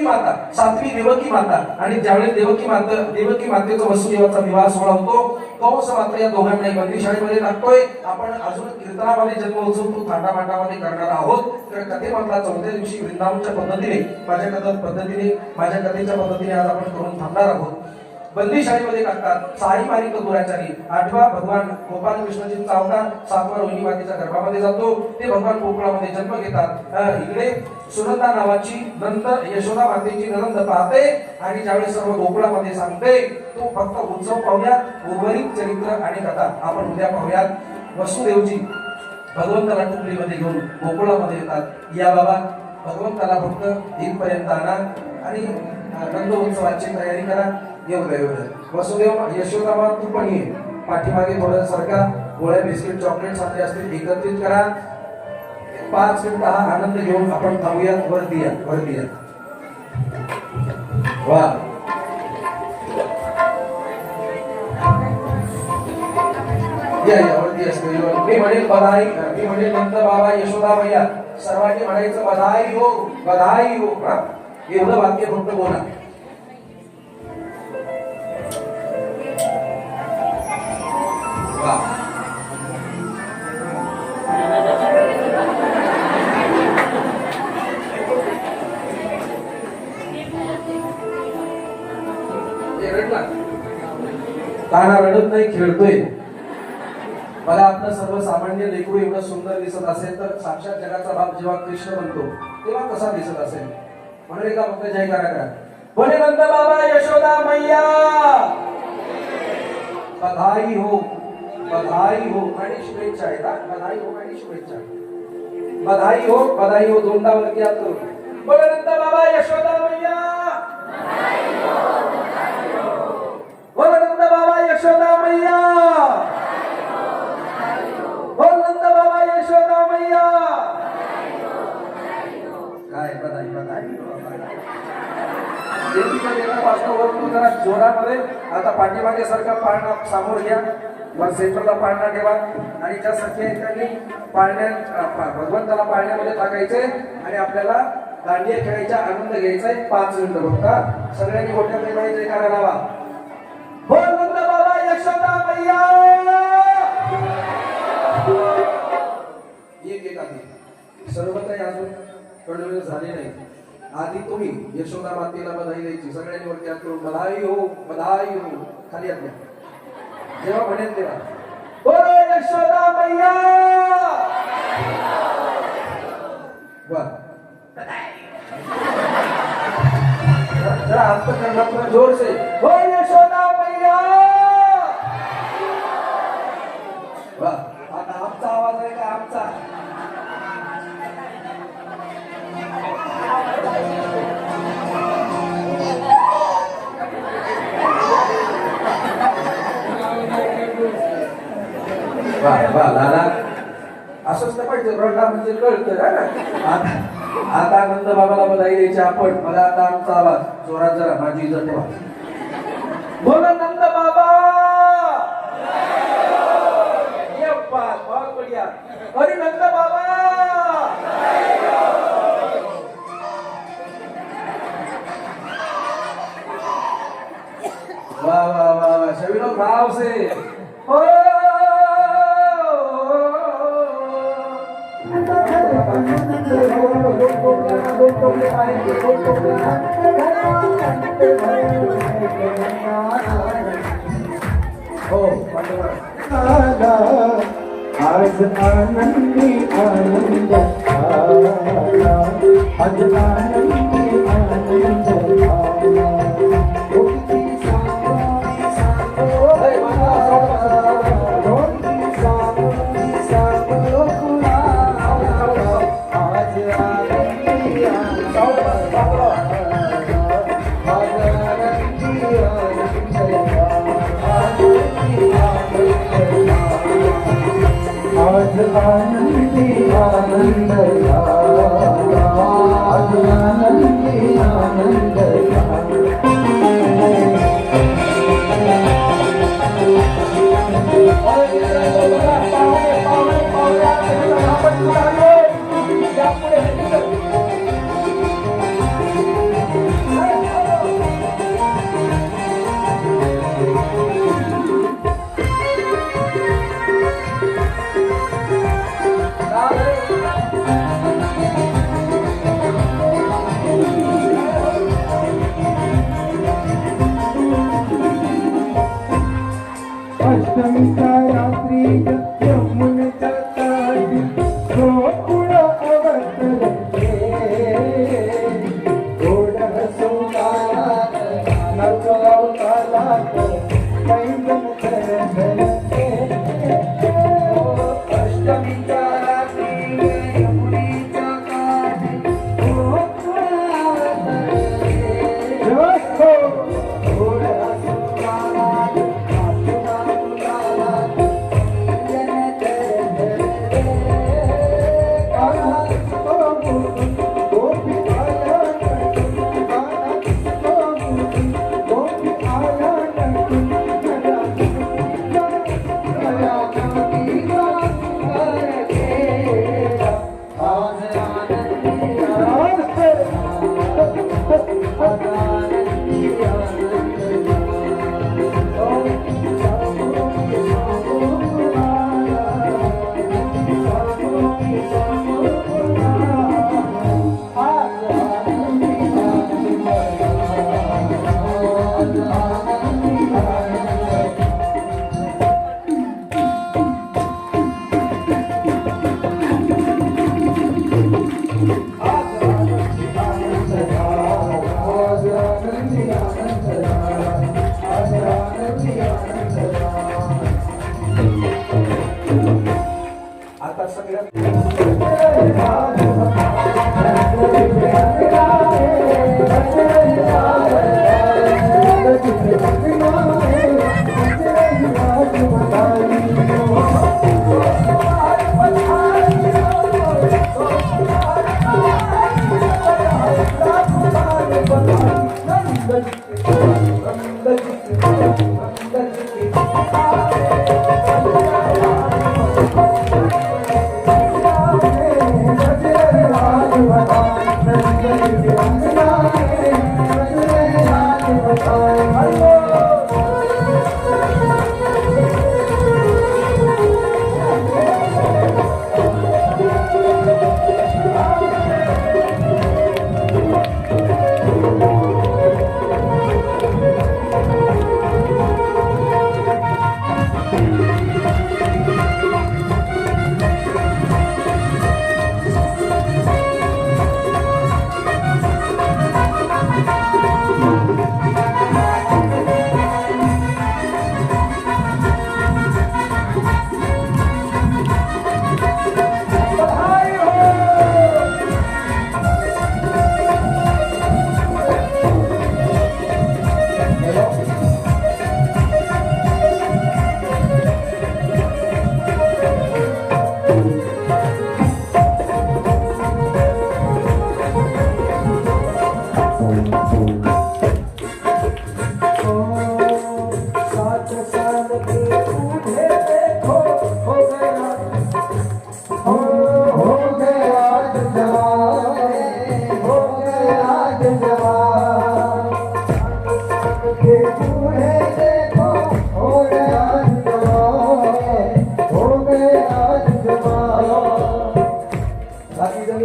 माता, सातवी देवकी माता, आणि ज्यावेळेस देवकी मातेचा वसुदेवाचा विवाह सोहळा होतो तो मात्र या दोघांनाही बंदी शाळेमध्ये टाकतोय. आपण अजून कीर्तनामध्ये जन्मोत्सव तो थाटामाटामध्ये करणार आहोत. तर कथेमधला चौथ्या दिवशी वृंदावनच्या पद्धतीने माझ्या कथेच्या पद्धतीने आज आपण करून थांबणार आहोत. बंदी शाळेमध्ये टाकतात. साई मारिक दुराचारी. 8वा भगवान गोपाल कृष्णजींचा अवतार 7वा रोहिणी मातेच्या गर्भामध्ये जातो. ते भगवान गोकुळामध्ये जन्म घेतात. इकडे सुनंदा नावाची नंद यशोदा मातेची नंद पाहते आणि ज्यावेळेस सर्व गोकुळामध्ये सांगते तो फक्त उत्सव पाहूयात. उर्वरित चरित्र आणि कथा आपण उद्या पाहूयात. वसुदेवजी भगवंताला टुकडीमध्ये घेऊन गोकुळामध्ये येतात. या बाबा भगवंताला फक्त इथपर्यंत आणा आणि नंद उत्सवाची तयारी करा. एवढं वसुदेव यशोदा तू पण ये. पाठीमागे थोडं सरका. गोळ्या बिस्किट चॉकलेट सारखे असतील एकत्रित करा. 5 मिनिट हा आनंद घेऊन आपण थांबूया. वरती या. वा वरती असते. मी म्हणेल बधाई. मी म्हणेल नंद बाबा यशोदा मैया सर्वांनी म्हणायचं बधाई हो, बधाई हो. एवढं वाक्य फक्त बोला. ताना रडत नाही, खेळतोय. मला आपलं सर्वसामान्य लेकरू एवढं सुंदर दिसत असेल तर साक्षात जगाचा बाप जेव्हा कृष्ण बनतो तेव्हा कसा दिसत असेल. म्हणून एका फक्त जयकारा करा. बोले नंद बाबा यशोदा मैया बधाई हो, बधाई हो. आणि शुभेच्छा आहेत. बधाई हो आणि शुभेच्छा. बधाई हो. दोनदा वरती हात करू. बोले नंद बाबा यशोदा मैया बोल नंद बाबा यशोदा मैया. बोल नंद बाबा यशोदा मैया. काय बधाई. जरा जोरामध्ये. आता पाठीमागे सारखा पाळणा समोर घ्या. सेंटरला पाळणा ठेवा आणि ज्या सखी आहेत त्यांनी भगवंताला पाळण्यामध्ये टाकायचे आणि आपल्याला दांडिया खेळायचा आनंद घ्यायचा आहे. 5 मिनिटं बघता सगळ्यांनी मोठ्या प्रेमाने जयकारा लावा. बोल नंद बाबा यशोदा मैया. एक आधी सर्व काही अजून कळलं झाले नाही. आधी तुम्ही यशोदा मातेला बधाई द्यायची. सगळ्यांनी वरती हात करून बधाई हो, बधाई हो. खाली हात घ्या. जेव्हा म्हणेल तेव्हा बोल यशोदा मैया. जरा हात करना जोर से. बोल यशोदा मैया. वाह. आता आमचा आवाज आहे का आमचा. वा दादा असंच तर पाहिजे. रडला म्हणजे कळतं ना. आता आनंद बाबाला बधाई द्यायची आपण. मला आता आमचा आवाज जोरात जरा माझी इज्जत ठेवा. बोल नंद बाबा. ये बात बहुत बढ़िया. अरे नंद बाबा. वाह वाह वाह वाह. सभी लोग भाव से. आज आनंदी आनंद आला. आज आनंदी आनंद आला. आनंदी आनंद आनंदी आनंद. सगळ्या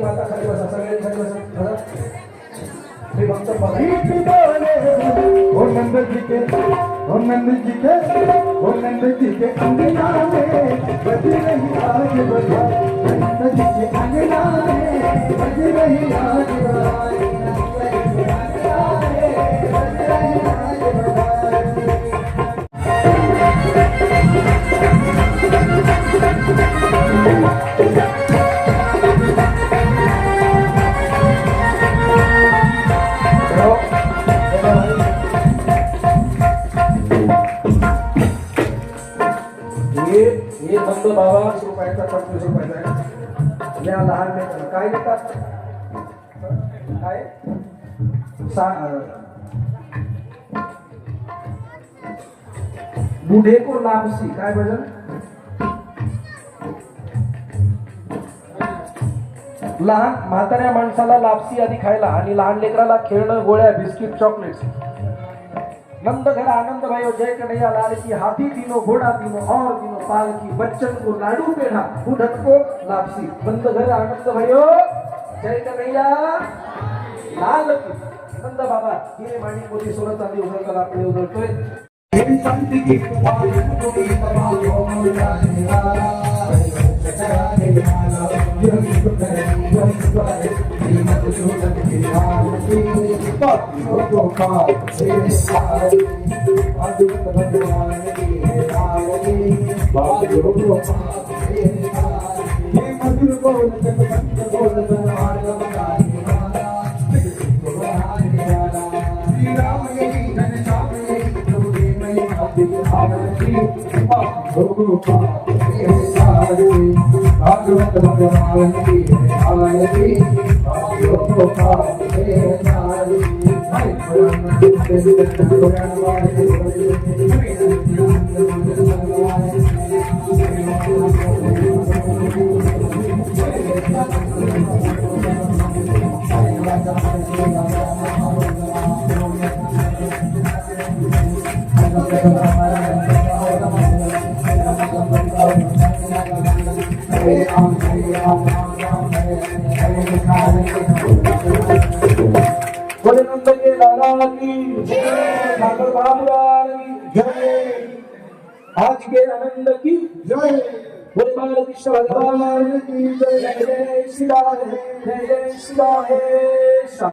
माता खाली बसा, सगळ्यांनी खाली बसा. हे भक्त बघा. ओ नंद जी के ओ नंद जी के ओ नंद जी के अंगना में बज रही आज बधाई नंद जी के अंगना में बज रही आज बधाई नंद जी के अंगना में बज रही आज बधाई हे नंद बाबा 20 रुपयाचा 25 रुपयाचा आहे. या लहान लेकराला काय देतात? काय बुढे को लापसी काय भजन? लहान म्हाताऱ्या माणसाला लापसी आधी खायला आणि लहान लेकराला खेळणं, गोळ्या, बिस्किट, चॉकलेट्स. नंद घर आनंद भयो जय कन्हैया लाल की. हाथी तीनों, घोड़ा तीनों और तीनों पालकी. बच्चन को लाडू पेड़ा, बुढ़त को लापसी. नंद घर आनंद भयो जय कन्हैया लाल की. नंद बाबा हिरे माणी मोती सोनं चांदी उजळताना आपण उजळतोय. आज के आनंद की जय. बोले बालकृष्ण भगवान की जय. जय जय श्री राधे, जय जय श्री राधे.